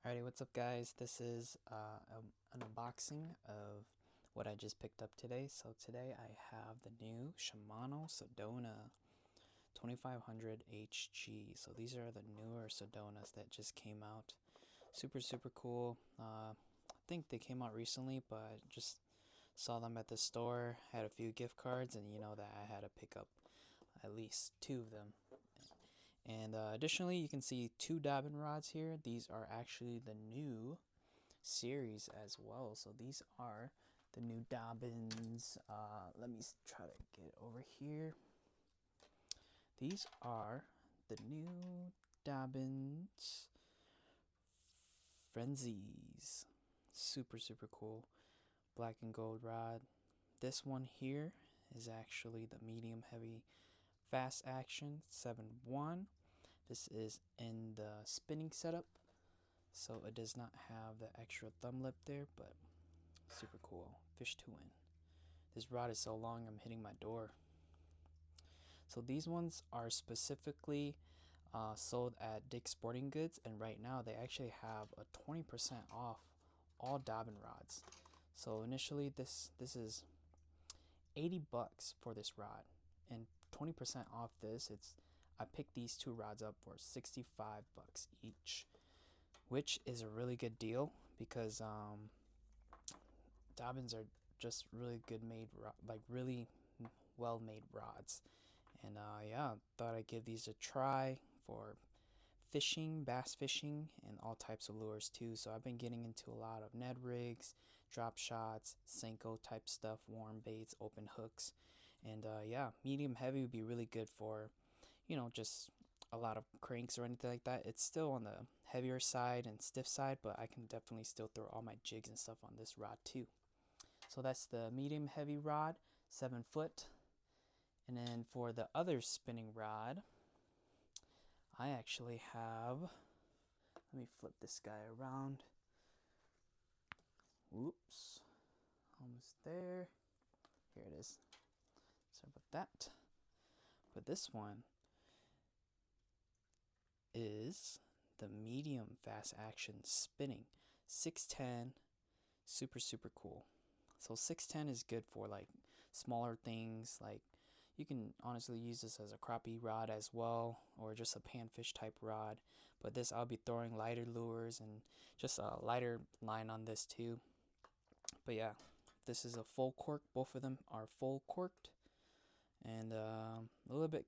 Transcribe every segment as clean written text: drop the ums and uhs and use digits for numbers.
Alrighty, what's up guys? This is an unboxing of what I just picked up today. So today I have the new Shimano Sedona 2500 HG. So these are the newer Sedonas that just came out. Super cool. I think they came out recently, but just saw them at the store, had a few gift cards, and you know that I had to pick up at least two of them. And additionally, you can see two Dobyns rods here. These are actually the new series as well. So these are the new Dobyns. Let me try to get over here. These are the new Dobyns Frenzies. Super cool. Black and gold rod. This one here is actually the medium heavy fast action 7-1. This is in the spinning setup, so it does not have the extra thumb lip there, but super cool. Fish to win. This rod is so long I'm hitting my door. So these ones are specifically sold at Dick's Sporting Goods, and right now they actually have a 20% off all Dobyns rods. So initially this is $80 for this rod, and 20% off this, I picked these two rods up for $65 each, which is a really good deal because Dobyns are just really good made, like really well made rods. And yeah, thought I'd give these a try for fishing, bass fishing, and all types of lures too. So I've been getting into a lot of Ned rigs, drop shots, Senko type stuff, warm baits, open hooks, and yeah, medium heavy would be really good for, you know, just a lot of cranks or anything like that. It's still on the heavier side and stiff side, but I can definitely still throw all my jigs and stuff on this rod too. So that's the medium heavy rod, 7 foot. And then for the other spinning rod, I actually have, let me flip this guy around. Whoops, almost there. Here it is. Sorry about that. But this one is the medium fast action spinning 610. Super cool. So 610 is good for like smaller things, like you can honestly use this as a crappie rod as well, or just a panfish type rod. But this, I'll be throwing lighter lures and just a lighter line on this too. But yeah, this is a full cork. Both of them are full corked, and a little bit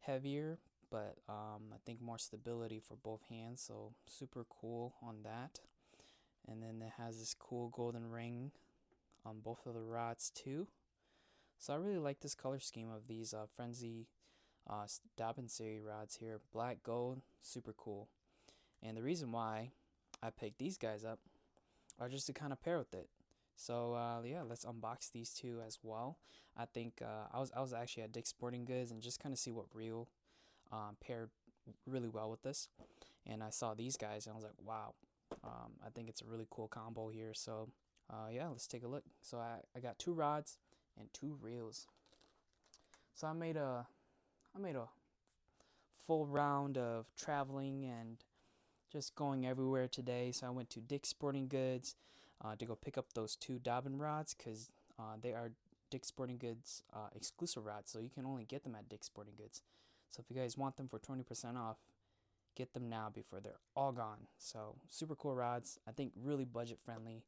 heavier, but I think more stability for both hands. So super cool on that. And then it has this cool golden ring on both of the rods too. So I really like this color scheme of these Frenzy Dobyns series rods here. Black, gold, super cool. And the reason why I picked these guys up are just to kind of pair with it. So yeah, let's unbox these two as well. I think I was actually at Dick's Sporting Goods and just kind of see what reel paired really well with this. And I saw these guys and I was like, wow, I think it's a really cool combo here. So yeah, let's take a look. So I got two rods and two reels. So I made a full round of traveling and just going everywhere today. So I went to Dick's Sporting Goods to go pick up those two Dobyns rods, because they are Dick's Sporting Goods exclusive rods, so you can only get them at Dick's Sporting Goods. So if you guys want them for 20% off, get them now before they're all gone. So super cool rods. I think really budget friendly,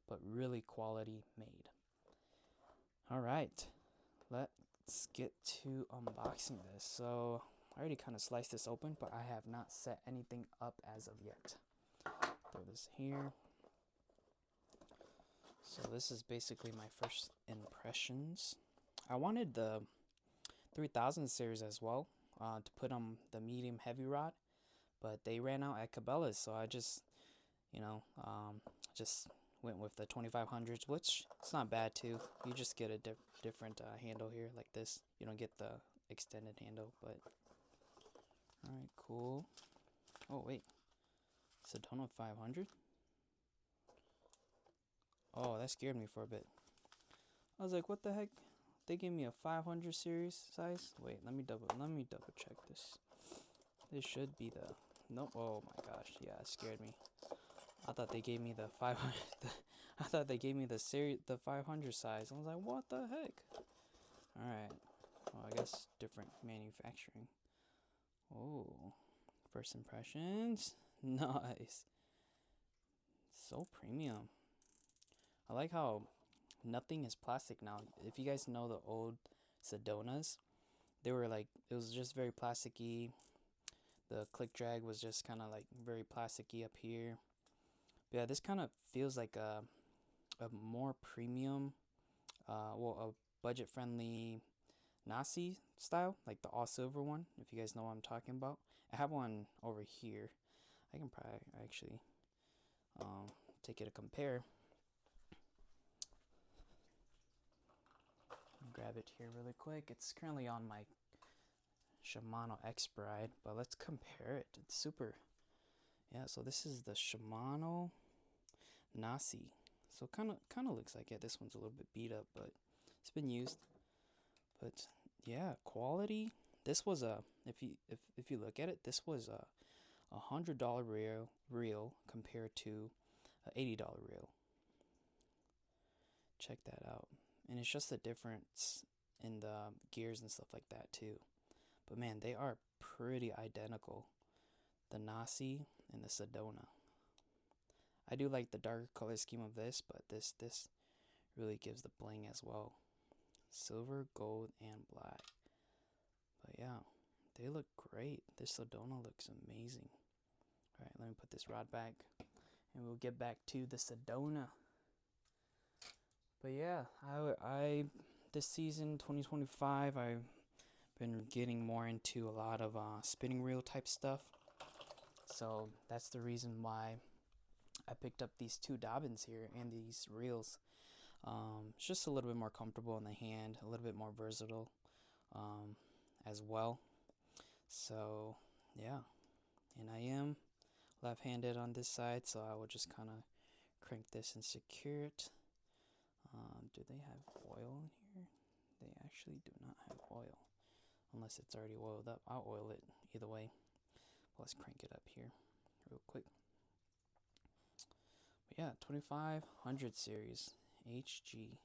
but really quality made. All right, let's get to unboxing this. So I already kind of sliced this open, but I have not set anything up as of yet. Throw this here. So this is basically my first impressions. I wanted the 3000 series as well to put on the medium heavy rod, but they ran out at Cabela's, so I just, you know, just went with the 2500s, which it's not bad too. You just get a different handle here like this. You don't get the extended handle, but all right, cool. Oh wait, Sedona 500. Oh, that scared me for a bit. I was like, what the heck? They gave me a 500 series size. Wait, let me double check this. This should be the, nope. Oh my gosh, yeah, it scared me. I thought they gave me the 500. I thought they gave me the 500 size. I was like, what the heck? All right. Well, I guess different manufacturing. Oh, first impressions. Nice. So premium. I like how nothing is plastic now. If you guys know the old Sedonas, they were like, it was just very plasticky. The click drag was just kind of like very plasticky up here. But yeah, this kind of feels like a more premium, a budget friendly Nasi style, like the all silver one, if you guys know what I'm talking about. I have one over here. I can probably actually take it to compare. Grab it here really quick. It's currently on my Shimano X Bride, but let's compare it. It's super. Yeah, so this is the Shimano Nasi. So kind of looks like it. This one's a little bit beat up, but it's been used. But yeah, quality. This was a if you look at it, this was a $100 reel compared to a $80 reel. Check that out. And it's just the difference in the gears and stuff like that too. But man, they are pretty identical. The Nasi and the Sedona. I do like the darker color scheme of this, but this really gives the bling as well. Silver, gold, and black. But yeah, they look great. This Sedona looks amazing. All right, let me put this rod back, and we'll get back to the Sedona. But yeah, I this season 2025, I've been getting more into a lot of spinning reel type stuff. So that's the reason why I picked up these two Dobyns here and these reels. It's just a little bit more comfortable in the hand, a little bit more versatile as well. So yeah, and I am left-handed on this side, so I will just kind of crank this and secure it. Do they have oil in here? They actually do not have oil, unless it's already oiled up. I'll oil it either way. Let's crank it up here real quick. But yeah, 2500 series HG.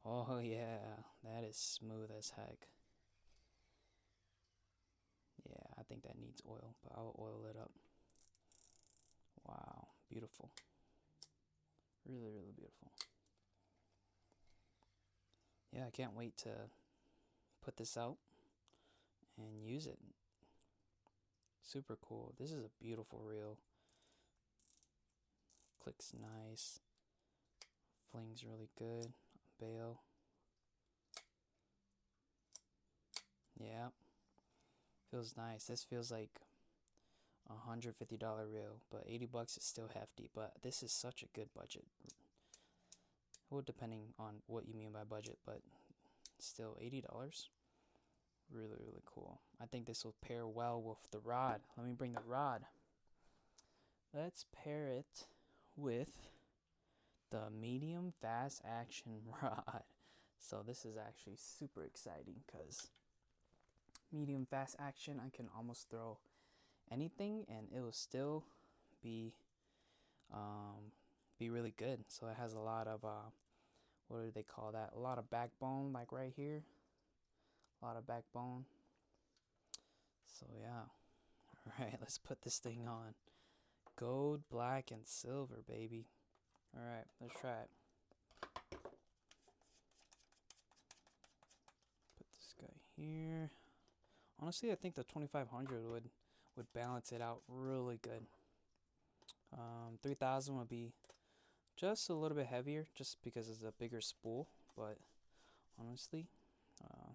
Oh yeah, that is smooth as heck. Yeah, I think that needs oil, but I'll oil it up. Wow, beautiful. Really, really beautiful. Yeah, I can't wait to put this out and use it. Super cool. This is a beautiful reel. Clicks nice. Flings really good. Bail. Yeah. Feels nice. This feels like $150 reel, but $80 is still hefty. But this is such a good budget. Well, depending on what you mean by budget, but still $80. Really, really cool. I think this will pair well with the rod. Let me bring the rod. Let's pair it with the medium fast action rod. So this is actually super exciting because medium fast action, I can almost throw anything and it will still be really good. So it has a lot of what do they call that? A lot of backbone, like right here. A lot of backbone. So yeah. All right, let's put this thing on. Gold, black, and silver, baby. All right, let's try it. Put this guy here. Honestly, I think the 2500 would balance it out really good. 3000 would be just a little bit heavier, just because it's a bigger spool. But honestly, I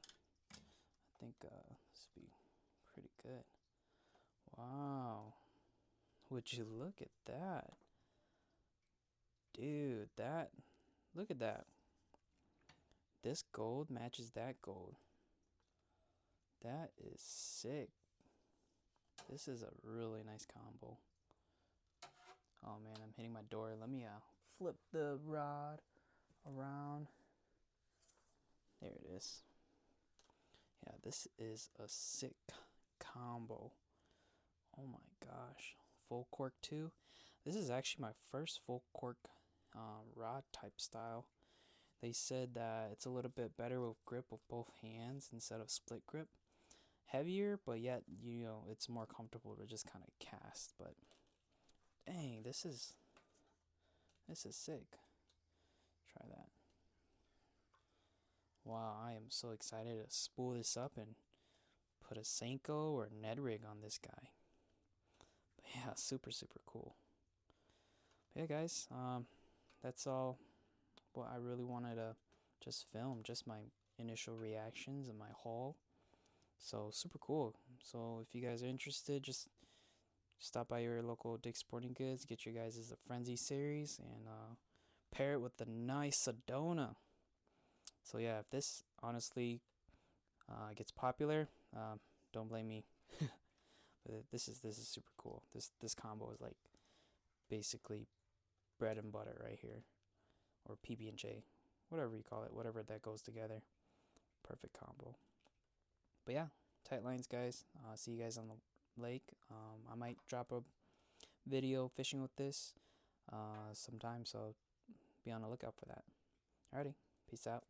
think this would be pretty good. Wow. Would you look at that? Dude, look at that. This gold matches that gold. That is sick. This is a really nice combo. Oh man, I'm hitting my door. Let me flip the rod around. There it is. Yeah, this is a sick combo. Oh my gosh. Full cork too. This is actually my first full cork rod type style. They said that it's a little bit better with grip with both hands instead of split grip. Heavier, but yet, you know, it's more comfortable to just kind of cast. But dang, this is sick. Try that. Wow, I am so excited to spool this up and put a Senko or Ned rig on this guy. But yeah, super cool. But yeah, guys, that's all what I really wanted to just film, just my initial reactions and my haul. So super cool. So if you guys are interested, just stop by your local Dick's Sporting Goods, get your guys' a Frenzy series, and pair it with the nice Sedona. So yeah, if this honestly gets popular, don't blame me. But this is super cool. This combo is like basically bread and butter right here, or PB&J, whatever you call it, whatever that goes together. Perfect combo. But yeah, tight lines, guys. See you guys on the lake. I might drop a video fishing with this sometime, so be on the lookout for that. Alrighty, peace out.